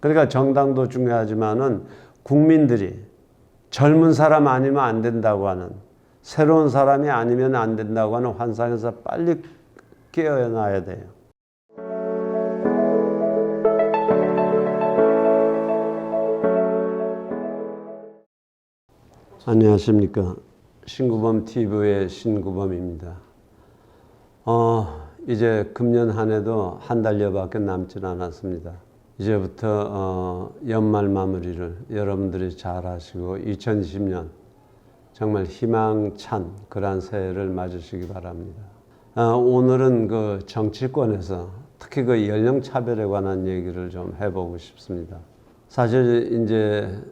그러니까 정당도 중요하지만은 국민들이 젊은 사람 아니면 안 된다고 하는, 새로운 사람이 아니면 안 된다고 하는 환상에서 빨리 깨어나야 돼요. 안녕하십니까. 신구범 TV의 신구범입니다. 이제 금년 한 해도 한 달여밖에 남질 않았습니다. 이제부터 연말 마무리를 여러분들이 잘 하시고 2020년 정말 희망찬 그러한 새해를 맞으시기 바랍니다. 오늘은 그 정치권에서 특히 그 연령 차별에 관한 얘기를 좀 해보고 싶습니다. 사실 이제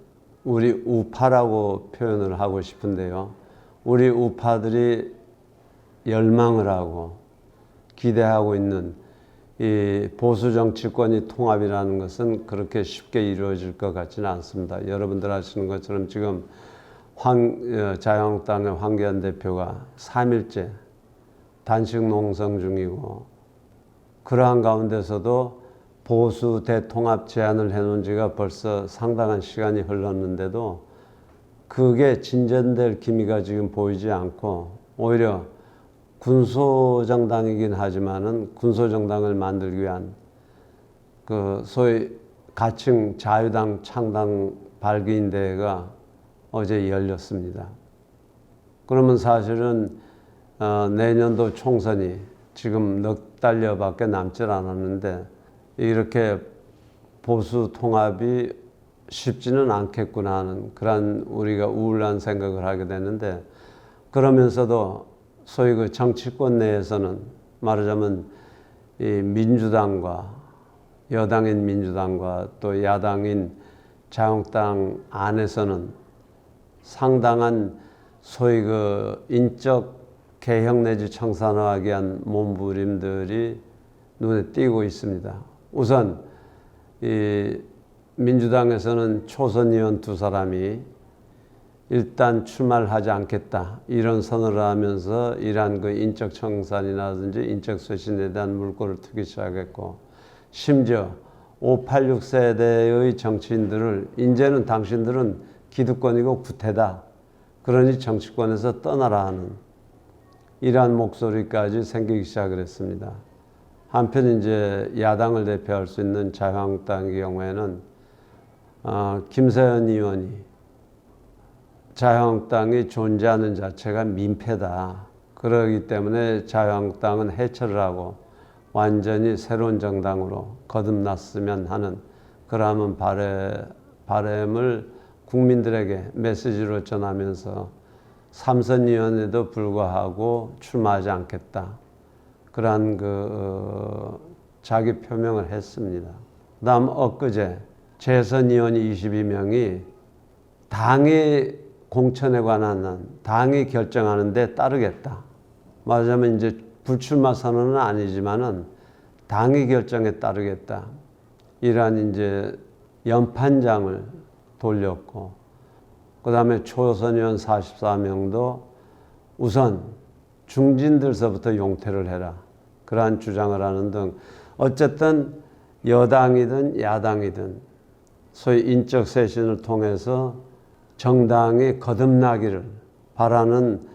우리 우파라고 표현을 하고 싶은데요. 우리 우파들이 열망을 하고 기대하고 있는 이 보수 정치권이 통합이라는 것은 그렇게 쉽게 이루어질 것 같지는 않습니다. 여러분들 아시는 것처럼 지금 자유한국당의 황교안 대표가 3일째 단식 농성 중이고, 그러한 가운데서도 보수 대통합 제안을 해놓은 지가 벌써 상당한 시간이 흘렀는데도 그게 진전될 기미가 지금 보이지 않고, 오히려 군소정당이긴 하지만은 군소정당을 만들기 위한 그 소위 가칭 자유당 창당 발기인 대회가 어제 열렸습니다. 그러면 사실은 내년도 총선이 지금 넉 달여밖에 남질 않았는데 이렇게 보수 통합이 쉽지는 않겠구나 하는 그런 우리가 우울한 생각을 하게 되는데, 그러면서도 소위 그 정치권 내에서는 말하자면 이 민주당과 여당인 민주당과 또 야당인 자유한국당 안에서는 상당한 소위 그 인적 개혁 내지 청산화하기 위한 몸부림들이 눈에 띄고 있습니다. 우선 이 민주당에서는 초선 의원 2사람이 일단 출마를 하지 않겠다 이런 선언을 하면서 이러한 그 인적 청산이라든지 인적 쇄신에 대한 물꼬를 트기 시작했고, 심지어 586 세대의 정치인들을 이제는 당신들은 기득권이고 구태다, 그러니 정치권에서 떠나라 하는 이러한 목소리까지 생기기 시작을 했습니다. 한편 이제 야당을 대표할 수 있는 자유한국당의 경우에는 김세현 의원이 자유한국당이 존재하는 자체가 민폐다, 그러기 때문에 자유한국당은 해체를 하고 완전히 새로운 정당으로 거듭났으면 하는 그러한 바람을 국민들에게 메시지로 전하면서 삼선위원회도 불구하고 출마하지 않겠다, 그러한 자기 표명을 했습니다. 그다음 엊그제 재선위원이 22명이 당의 공천에 관한 당이 결정하는 데 따르겠다. 말하자면 이제 불출마 선언은 아니지만은 당이 결정에 따르겠다, 이러한 이제 연판장을 돌렸고, 그 다음에 초선 의원 44명도 우선 중진들서부터 용퇴를 해라, 그러한 주장을 하는 등 어쨌든 여당이든 야당이든 소위 인적 쇄신을 통해서 정당이 거듭나기를 바라는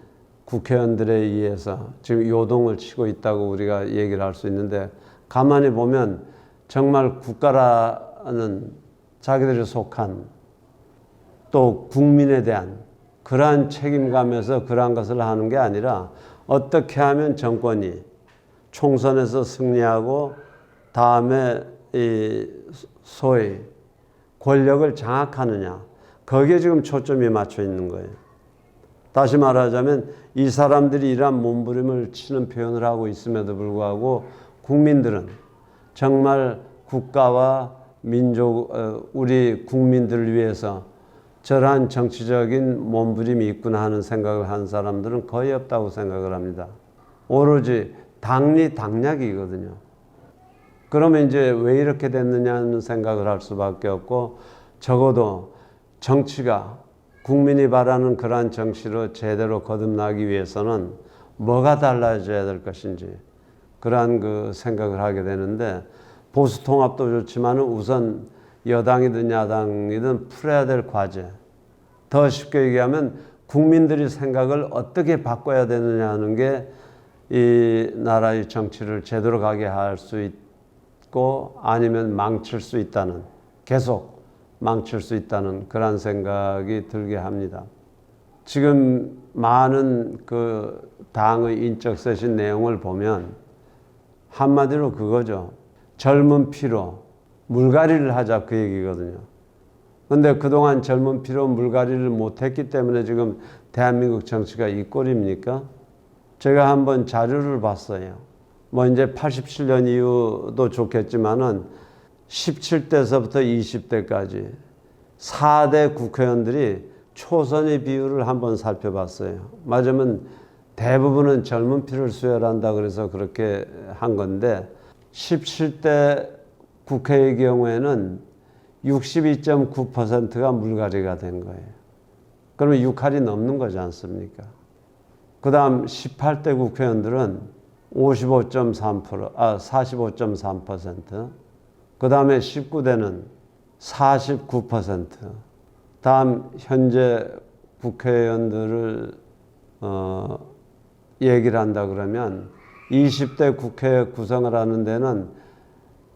국회의원들에 의해서 지금 요동을 치고 있다고 우리가 얘기를 할 수 있는데, 가만히 보면 정말 국가라는 자기들이 속한 또 국민에 대한 그러한 책임감에서 그러한 것을 하는 게 아니라 어떻게 하면 정권이 총선에서 승리하고 다음에 이 소위 권력을 장악하느냐, 거기에 지금 초점이 맞춰 있는 거예요. 다시 말하자면 이 사람들이 이러한 몸부림을 치는 표현을 하고 있음에도 불구하고 국민들은 정말 국가와 민족, 우리 국민들을 위해서 저러한 정치적인 몸부림이 있구나 하는 생각을 한 사람들은 거의 없다고 생각을 합니다. 오로지 당리당략이거든요. 그러면 이제 왜 이렇게 됐느냐는 생각을 할 수밖에 없고, 적어도 정치가 국민이 바라는 그러한 정치로 제대로 거듭나기 위해서는 뭐가 달라져야 될 것인지 그러한 그 생각을 하게 되는데, 보수 통합도 좋지만 우선 여당이든 야당이든 풀어야 될 과제. 더 쉽게 얘기하면 국민들이 생각을 어떻게 바꿔야 되느냐 하는 게 이 나라의 정치를 제대로 가게 할 수 있고 아니면 망칠 수 있다는, 계속 망칠 수 있다는 그런 생각이 들게 합니다. 지금 많은 그 당의 인적 쇄신 내용을 보면 한마디로 그거죠. 젊은 피로 물갈이를 하자, 그 얘기거든요. 근데 그동안 젊은 피로 물갈이를 못했기 때문에 지금 대한민국 정치가 이 꼴입니까? 제가 한번 자료를 봤어요. 뭐 이제 87년 이후도 좋겠지만은 17대서부터 20대까지 4대 국회의원들이 초선의 비율을 한번 살펴봤어요. 맞으면 대부분은 젊은 피를 수혈한다 그래서 그렇게 한 건데 17대 국회의 경우에는 62.9%가 물갈이가 된 거예요. 그러면 6할이 넘는 거지 않습니까? 그 다음 18대 국회의원들은 45.3%, 그 다음에 19대는 49%, 다음 현재 국회의원들을 얘기를 한다 그러면 20대 국회 구성을 하는 데는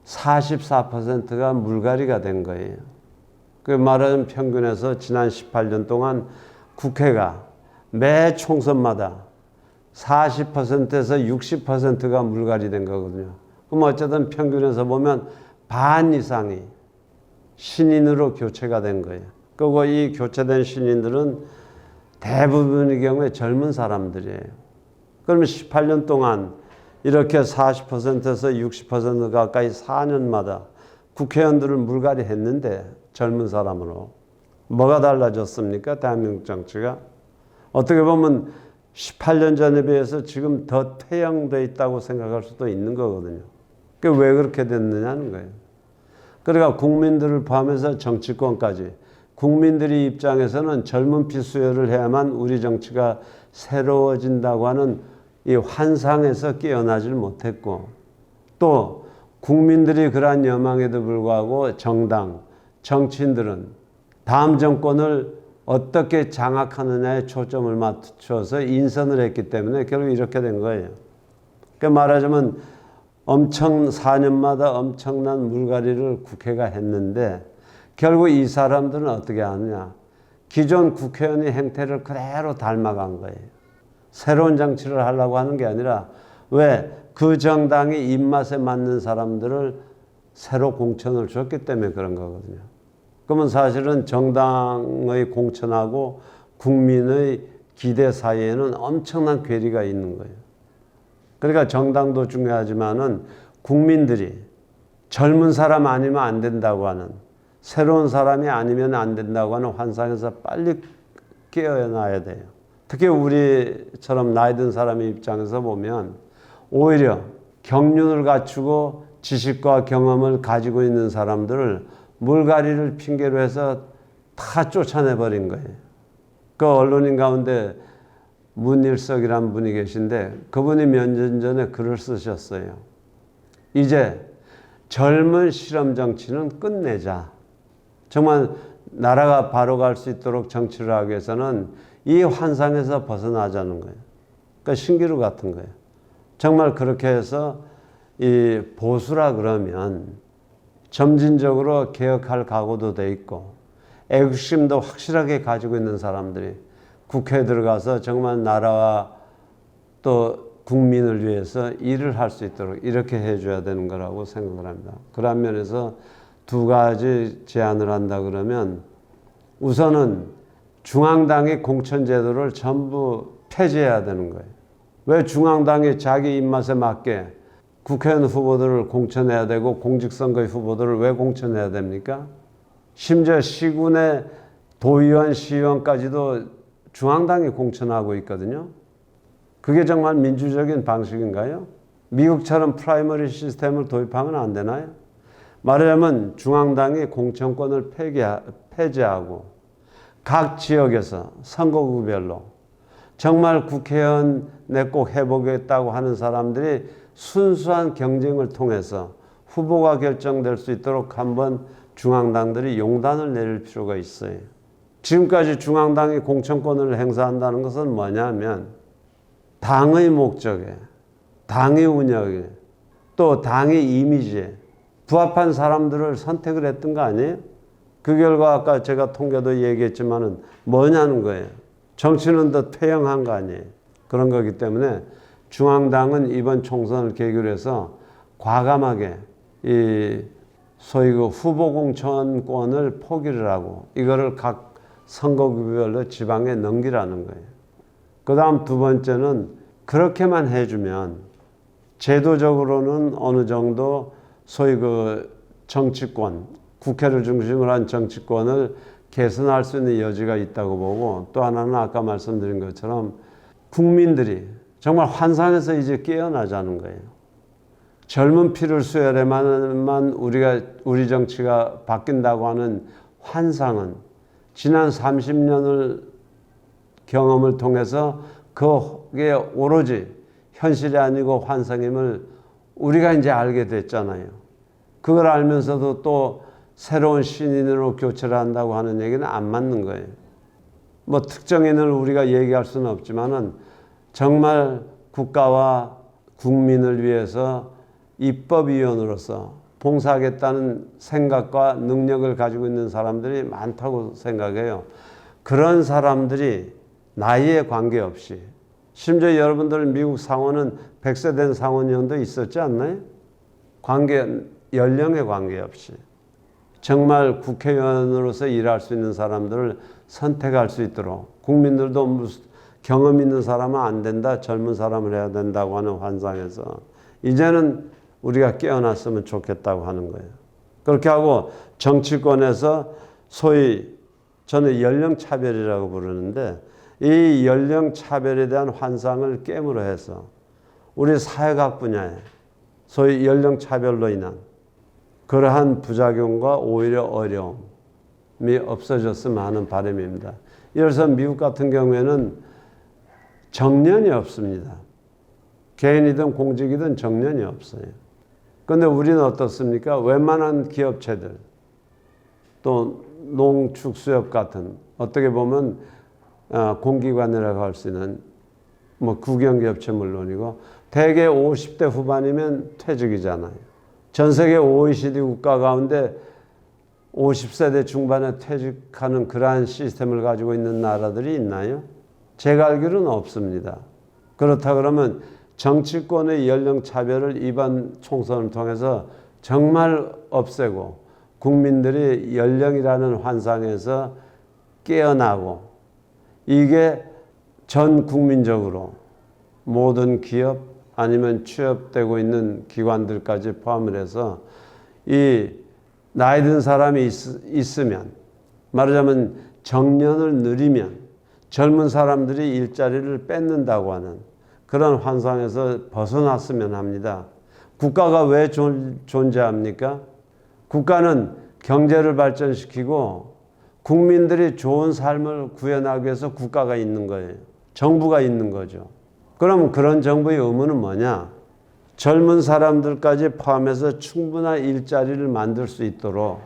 44%가 물갈이가 된 거예요. 그 말하자면 평균에서 지난 18년 동안 국회가 매 총선마다 40%에서 60%가 물갈이 된 거거든요. 그럼 어쨌든 평균에서 보면 반 이상이 신인으로 교체가 된 거예요. 그리고 이 교체된 신인들은 대부분의 경우에 젊은 사람들이에요. 그러면 18년 동안 이렇게 40%에서 60% 가까이 4년마다 국회의원들을 물갈이 했는데 젊은 사람으로 뭐가 달라졌습니까? 대한민국 정치가. 어떻게 보면 18년 전에 비해서 지금 더 퇴행되어 있다고 생각할 수도 있는 거거든요. 그게 왜 그렇게 됐느냐는 거예요. 그러니까 국민들을 포함해서 정치권까지 국민들의 입장에서는 젊은 피 수혈을 해야만 우리 정치가 새로워진다고 하는 이 환상에서 깨어나질 못했고, 또 국민들이 그러한 여망에도 불구하고 정당, 정치인들은 다음 정권을 어떻게 장악하느냐에 초점을 맞춰서 인선을 했기 때문에 결국 이렇게 된 거예요. 그러니까 말하자면 4년마다 엄청난 물갈이를 국회가 했는데 결국 이 사람들은 어떻게 하느냐. 기존 국회의원의 행태를 그대로 닮아간 거예요. 새로운 정치를 하려고 하는 게 아니라 왜? 그 정당의 입맛에 맞는 사람들을 새로 공천을 줬기 때문에 그런 거거든요. 그러면 사실은 정당의 공천하고 국민의 기대 사이에는 엄청난 괴리가 있는 거예요. 그러니까 정당도 중요하지만은 국민들이 젊은 사람 아니면 안 된다고 하는, 새로운 사람이 아니면 안 된다고 하는 환상에서 빨리 깨어나야 돼요. 특히 우리처럼 나이 든 사람의 입장에서 보면 오히려 경륜을 갖추고 지식과 경험을 가지고 있는 사람들을 물갈이를 핑계로 해서 다 쫓아내버린 거예요. 그 언론인 가운데 문일석이라는 분이 계신데 그분이 몇 년 전에 글을 쓰셨어요. 이제 젊은 실험 정치는 끝내자. 정말 나라가 바로 갈 수 있도록 정치를 하기 위해서는 이 환상에서 벗어나자는 거예요. 그러니까 신기루 같은 거예요. 정말 그렇게 해서 이 보수라 그러면 점진적으로 개혁할 각오도 돼 있고 애국심도 확실하게 가지고 있는 사람들이 국회에 들어가서 정말 나라와 또 국민을 위해서 일을 할 수 있도록 이렇게 해줘야 되는 거라고 생각을 합니다. 그런 면에서 두 가지 제안을 한다 그러면 우선은 중앙당의 공천제도를 전부 폐지해야 되는 거예요. 왜 중앙당이 자기 입맛에 맞게 국회의원 후보들을 공천해야 되고 공직선거의 후보들을 왜 공천해야 됩니까? 심지어 시군의 도의원, 시의원까지도 중앙당이 공천하고 있거든요. 그게 정말 민주적인 방식인가요? 미국처럼 프라이머리 시스템을 도입하면 안 되나요? 말하자면 중앙당이 공천권을 폐지하고 각 지역에서 선거구별로 정말 국회의원 내 꼭 해보겠다고 하는 사람들이 순수한 경쟁을 통해서 후보가 결정될 수 있도록 한번 중앙당들이 용단을 내릴 필요가 있어요. 지금까지 중앙당이 공천권을 행사한다는 것은 뭐냐면 당의 목적에, 당의 운영에, 또 당의 이미지에 부합한 사람들을 선택을 했던 거 아니에요? 그 결과 아까 제가 통계도 얘기했지만은 뭐냐는 거예요. 정치는 더 퇴행한 거 아니에요. 그런 거기 때문에 중앙당은 이번 총선을 계기로 해서 과감하게 이 소위 그 후보 공천권을 포기를 하고 이거를 각 선거구별로 지방에 넘기라는 거예요. 그 다음 두 번째는 그렇게만 해주면 제도적으로는 어느 정도 소위 그 정치권, 국회를 중심으로 한 정치권을 개선할 수 있는 여지가 있다고 보고, 또 하나는 아까 말씀드린 것처럼 국민들이 정말 환상에서 이제 깨어나자는 거예요. 젊은 피를 수혈해만 우리 정치가 바뀐다고 하는 환상은 지난 30년을 경험을 통해서 그게 오로지 현실이 아니고 환상임을 우리가 이제 알게 됐잖아요. 그걸 알면서도 또 새로운 신인으로 교체를 한다고 하는 얘기는 안 맞는 거예요. 뭐 특정인을 우리가 얘기할 수는 없지만은 정말 국가와 국민을 위해서 입법위원으로서 봉사하겠다는 생각과 능력을 가지고 있는 사람들이 많다고 생각해요. 그런 사람들이 나이에 관계없이, 심지어 여러분들 미국 상원은 100세 된 상원의원도 있었지 않나요? 연령에 관계없이 정말 국회의원으로서 일할 수 있는 사람들을 선택할 수 있도록, 국민들도 경험 있는 사람은 안 된다, 젊은 사람을 해야 된다고 하는 환상에서 이제는 우리가 깨어났으면 좋겠다고 하는 거예요. 그렇게 하고 정치권에서 소위 저는 연령차별이라고 부르는데, 이 연령차별에 대한 환상을 깨므로 해서 우리 사회학 분야에 소위 연령차별로 인한 그러한 부작용과 오히려 어려움이 없어졌으면 하는 바람입니다. 예를 들어서 미국 같은 경우에는 정년이 없습니다. 개인이든 공직이든 정년이 없어요. 그런데 우리는 어떻습니까? 웬만한 기업체들, 또 농축수협 같은 어떻게 보면 공기관이라고 할 수 있는 뭐 국영기업체 물론이고 대개 50대 후반이면 퇴직이잖아요. 전 세계 OECD 국가 가운데 50세대 중반에 퇴직하는 그러한 시스템을 가지고 있는 나라들이 있나요? 제가 알기로는 없습니다. 그렇다 그러면 정치권의 연령차별을 이번 총선을 통해서 정말 없애고 국민들이 연령이라는 환상에서 깨어나고, 이게 전 국민적으로 모든 기업 아니면 취업되고 있는 기관들까지 포함을 해서 이 나이 든 사람이 있으면, 말하자면 정년을 늘리면 젊은 사람들이 일자리를 뺏는다고 하는 그런 환상에서 벗어났으면 합니다. 국가가 왜 존재합니까? 국가는 경제를 발전시키고 국민들이 좋은 삶을 구현하기 위해서 국가가 있는 거예요. 정부가 있는 거죠. 그럼 그런 정부의 의무는 뭐냐? 젊은 사람들까지 포함해서 충분한 일자리를 만들 수 있도록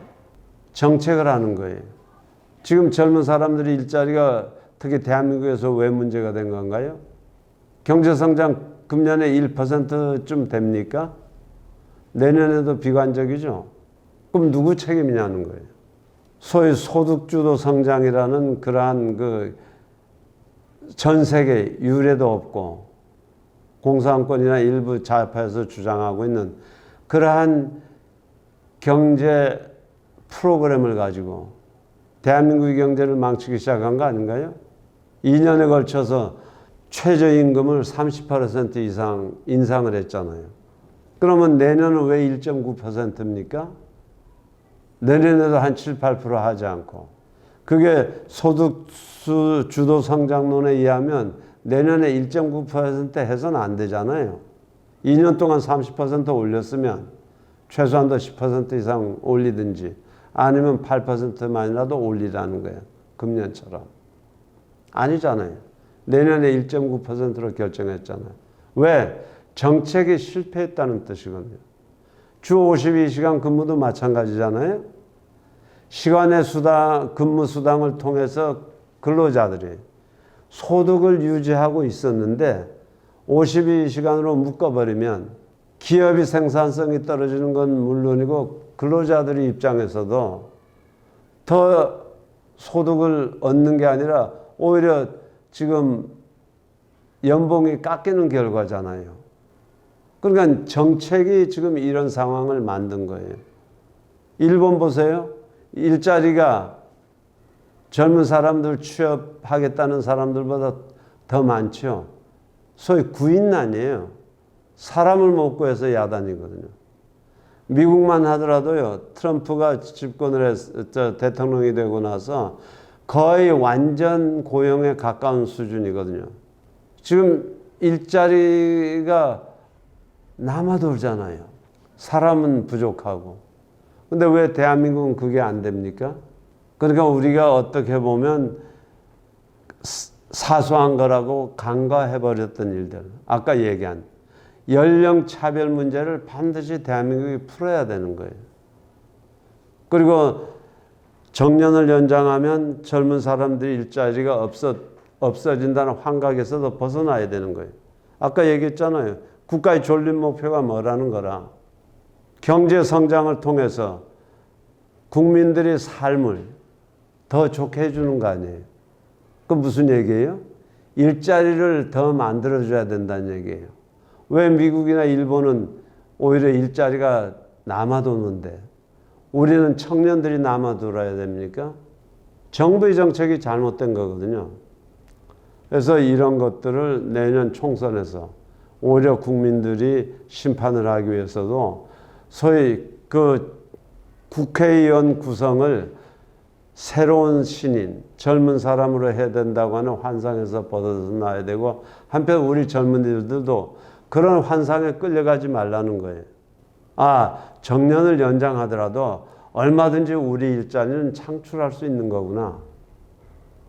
정책을 하는 거예요. 지금 젊은 사람들의 일자리가 특히 대한민국에서 왜 문제가 된 건가요? 경제성장 금년에 1%쯤 됩니까? 내년에도 비관적이죠. 그럼 누구 책임이냐는 거예요. 소위 소득주도 성장이라는 그러한 전 세계 유례도 없고 공산권이나 일부 좌파에서 주장하고 있는 그러한 경제 프로그램을 가지고 대한민국의 경제를 망치기 시작한 거 아닌가요? 2년에 걸쳐서 최저임금을 30% 이상 인상을 했잖아요. 그러면 내년은 왜 1.9%입니까? 내년에도 한 7, 8% 하지 않고, 그게 소득 주도 성장론에 의하면 내년에 1.9% 해서는 안 되잖아요. 2년 동안 30% 올렸으면 최소한도 10% 이상 올리든지 아니면 8%만이라도 올리라는 거예요. 금년처럼. 아니잖아요. 내년에 1.9%로 결정했잖아요. 왜? 정책이 실패했다는 뜻이거든요. 주 52시간 근무도 마찬가지잖아요. 시간의 수당, 근무 수당을 통해서 근로자들이 소득을 유지하고 있었는데 52시간으로 묶어버리면 기업이 생산성이 떨어지는 건 물론이고 근로자들의 입장에서도 더 소득을 얻는 게 아니라 오히려 지금 연봉이 깎이는 결과잖아요. 그러니까 정책이 지금 이런 상황을 만든 거예요. 일본 보세요. 일자리가 젊은 사람들 취업하겠다는 사람들보다 더 많죠. 소위 구인난이에요. 사람을 못 구해서 야단이거든요. 미국만 하더라도요. 트럼프가 집권을 대통령이 되고 나서 거의 완전 고용에 가까운 수준이거든요. 지금 일자리가 남아돌잖아요. 사람은 부족하고. 근데 왜 대한민국은 그게 안 됩니까? 그러니까 우리가 어떻게 보면 사소한 거라고 간과해버렸던 일들. 아까 얘기한 연령 차별 문제를 반드시 대한민국이 풀어야 되는 거예요. 그리고 정년을 연장하면 젊은 사람들이 일자리가 없어진다는 환각에서도 벗어나야 되는 거예요. 아까 얘기했잖아요. 국가의 존립 목표가 뭐라는 거라. 경제 성장을 통해서 국민들의 삶을 더 좋게 해주는 거 아니에요. 그 무슨 얘기예요? 일자리를 더 만들어줘야 된다는 얘기예요. 왜 미국이나 일본은 오히려 일자리가 남아도는데 우리는 청년들이 남아돌아야 됩니까? 정부의 정책이 잘못된 거거든요. 그래서 이런 것들을 내년 총선에서 오히려 국민들이 심판을 하기 위해서도 소위 그 국회의원 구성을 새로운 신인, 젊은 사람으로 해야 된다고 하는 환상에서 벗어나야 되고 한편 우리 젊은이들도 그런 환상에 끌려가지 말라는 거예요. 아, 정년을 연장하더라도 얼마든지 우리 일자리는 창출할 수 있는 거구나.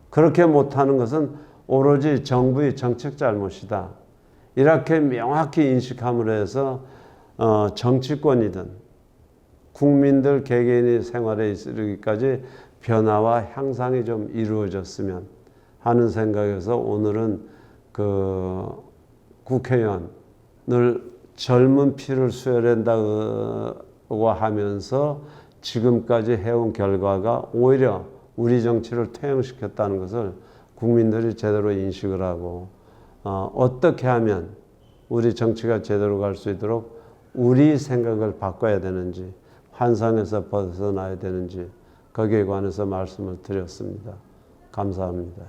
그렇게 못하는 것은 오로지 정부의 정책 잘못이다. 이렇게 명확히 인식함으로 해서 정치권이든 국민들 개개인의 생활에 이르기까지 변화와 향상이 좀 이루어졌으면 하는 생각에서 오늘은 그 국회의원을 젊은 피를 수혈한다고 하면서 지금까지 해온 결과가 오히려 우리 정치를 퇴행시켰다는 것을 국민들이 제대로 인식을 하고 어떻게 하면 우리 정치가 제대로 갈 수 있도록 우리 생각을 바꿔야 되는지 환상에서 벗어나야 되는지 거기에 관해서 말씀을 드렸습니다. 감사합니다.